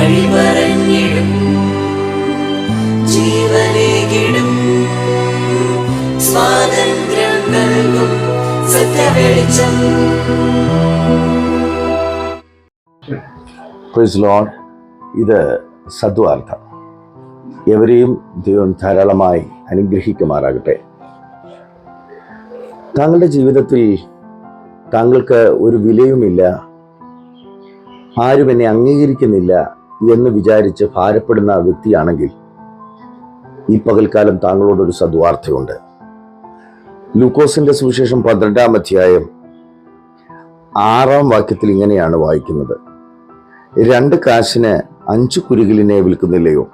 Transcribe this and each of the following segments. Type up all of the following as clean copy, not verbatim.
വഴിപറഞ്ഞിടും ജീവനേകിടും സ്വാതന്ത്ര്യം നൽകും സത്യവെളിച്ചം. Praise Lord. ഇത് സദ്വാർത്ത. എവരെയും ദൈവം ധാരാളമായി അനുഗ്രഹിക്കുമാറാകട്ടെ. താങ്കളുടെ ജീവിതത്തിൽ താങ്കൾക്ക് ഒരു വിലയുമില്ല, ആരും എന്നെ അംഗീകരിക്കുന്നില്ല എന്ന് വിചാരിച്ച് ഭാരപ്പെടുന്ന വ്യക്തിയാണെങ്കിൽ ഈ പകൽക്കാലം താങ്കളോടൊരു സദ്വാർത്തയുണ്ട്. ലൂക്കോസിന്റെ സുവിശേഷം 12-ാം അധ്യായം 6-ാം വാക്യത്തിൽ ഇങ്ങനെയാണ് വായിക്കുന്നത്: 2 കാശിന് 5 കുരികിലിനെ വിൽക്കുന്നില്ലയോ?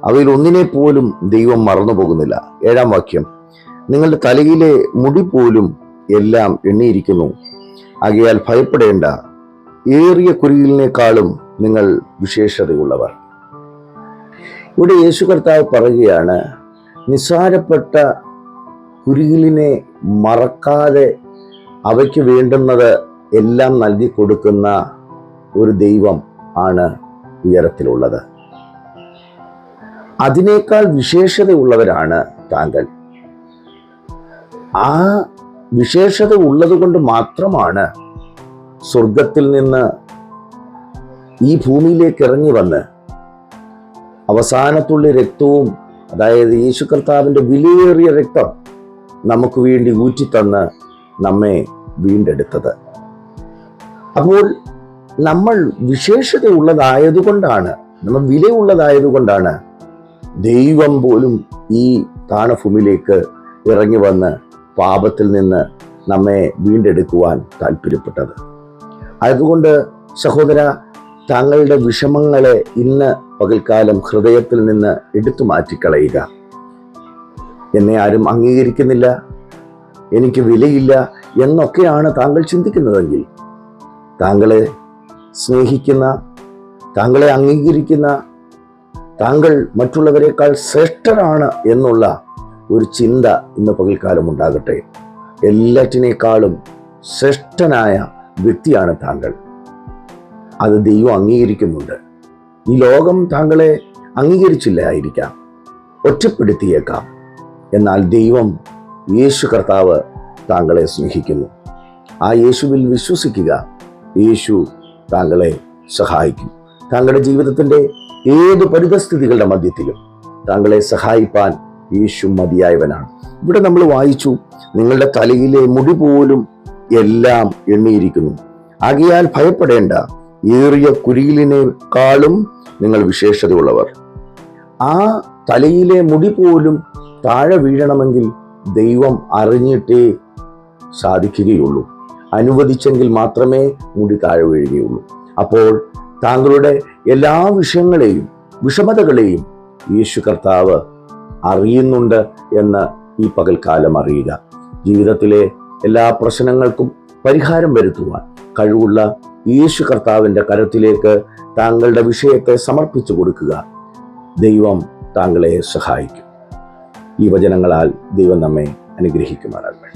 അവയിൽ ഒന്നിനെ പോലും ദൈവം മറന്നു പോകുന്നില്ല. 7-ാം വാക്യം: നിങ്ങളുടെ തലയിലെ മുടി പോലും എല്ലാം എണ്ണിയിരിക്കുന്നു. ആകയാൽ ഭയപ്പെടേണ്ട, ഏറിയ കുരികിലിനേക്കാളും നിങ്ങൾ വിശേഷതയുള്ളവർ. ഇവിടെ യേശു കർത്താവ് പറയുകയാണ്, നിസ്സാരപ്പെട്ട കുരികിലിനെ മറക്കാതെ അവയ്ക്ക് വേണ്ടുന്നത് എല്ലാം നൽകി കൊടുക്കുന്ന ഒരു ദൈവം ആണ് ഉയരത്തിലുള്ളത്. അതിനേക്കാൾ വിശേഷതയുള്ളവരാണ് താങ്കൾ. ആ വിശേഷത ഉള്ളത് കൊണ്ട് മാത്രമാണ് സ്വർഗത്തിൽ നിന്ന് ഈ ഭൂമിയിലേക്ക് ഇറങ്ങി വന്ന് അവസാനത്തുള്ള രക്തവും, അതായത് യേശു കർത്താവിൻ്റെ വിലയേറിയ രക്തം നമുക്ക് വേണ്ടി ഊറ്റിത്തന്ന് നമ്മെ വീണ്ടെടുത്തത്. അപ്പോൾ നമ്മൾ വിശേഷതയുള്ളതായതുകൊണ്ടാണ്, നമ്മൾ വിലയുള്ളതായതുകൊണ്ടാണ് ദൈവം പോലും ഈ താണഭൂമിയിലേക്ക് ഇറങ്ങി വന്ന് പാപത്തിൽ നിന്ന് നമ്മെ വീണ്ടെടുക്കുവാൻ താല്പര്യപ്പെട്ടത്. അതുകൊണ്ട് സഹോദര, താങ്കളുടെ വിഷമങ്ങളെ ഇന്ന് പകൽക്കാലം ഹൃദയത്തിൽ നിന്ന് എടുത്തു മാറ്റിക്കളയുക. എന്നെ ആരും അംഗീകരിക്കുന്നില്ല, എനിക്ക് വിലയില്ല എന്നൊക്കെയാണ് താങ്കൾ ചിന്തിക്കുന്നതെങ്കിൽ, താങ്കളെ സ്നേഹിക്കുന്ന, താങ്കളെ അംഗീകരിക്കുന്ന, താങ്കൾ മറ്റുള്ളവരെക്കാൾ ശ്രേഷ്ഠരാണ് എന്നുള്ള ഒരു ചിന്ത ഇന്ന് പകൽക്കാലം ഉണ്ടാകട്ടെ. എല്ലാറ്റിനേക്കാളും ശ്രേഷ്ഠനായ വ്യക്തിയാണ് താങ്കൾ. അത് ദൈവം അംഗീകരിക്കുന്നുണ്ട്. ഈ ലോകം താങ്കളെ അംഗീകരിച്ചില്ലായിരിക്കാം, ഒറ്റപ്പെടുത്തിയേക്കാം. എന്നാൽ ദൈവം, യേശു കർത്താവ് താങ്കളെ സ്നേഹിക്കുന്നു. ആ യേശുവിൽ വിശ്വസിക്കുക. യേശു താങ്കളെ സഹായിക്കും. താങ്കളുടെ ജീവിതത്തിൻ്റെ ഏത് പരിതസ്ഥിതികളുടെ മധ്യത്തിലും താങ്കളെ സഹായിപ്പാൻ യേശു മതിയായവനാണ്. ഇവിടെ നമ്മൾ വായിച്ചു, നിങ്ങളുടെ തലയിലെ മുടി പോലും എല്ലാം എണ്ണിയിരിക്കുന്നു. ആകയാൽ ഭയപ്പെടേണ്ട, ഏറിയ കുരികിലിനേക്കാളും നിങ്ങൾ വിശേഷതയുള്ളവർ. ആ തലയിലെ മുടി പോലും താഴെ വീഴണമെങ്കിൽ ദൈവം അറിഞ്ഞിട്ടേ സാധിക്കുകയുള്ളൂ. അനുവദിച്ചെങ്കിൽ മാത്രമേ മുടി താഴെ വീഴുകയുള്ളൂ. അപ്പോൾ താങ്കളുടെ എല്ലാ വിഷയങ്ങളെയും വിഷമതകളെയും യേശു കർത്താവ് അറിയുന്നുണ്ട് എന്ന് ഈ പകൽക്കാലം അറിയുക. ജീവിതത്തിലെ എല്ലാ പ്രശ്നങ്ങൾക്കും പരിഹാരം വരുത്തുവാൻ കഴിവുള്ള യേശു കർത്താവിൻ്റെ കരത്തിലേക്ക് താങ്കളുടെ വിഷയത്തെ സമർപ്പിച്ചു കൊടുക്കുക. ദൈവം താങ്കളെ സഹായിക്കും. ഈ വചനങ്ങളാൽ ദൈവം നമ്മെ അനുഗ്രഹിക്കുമാറാകട്ടെ.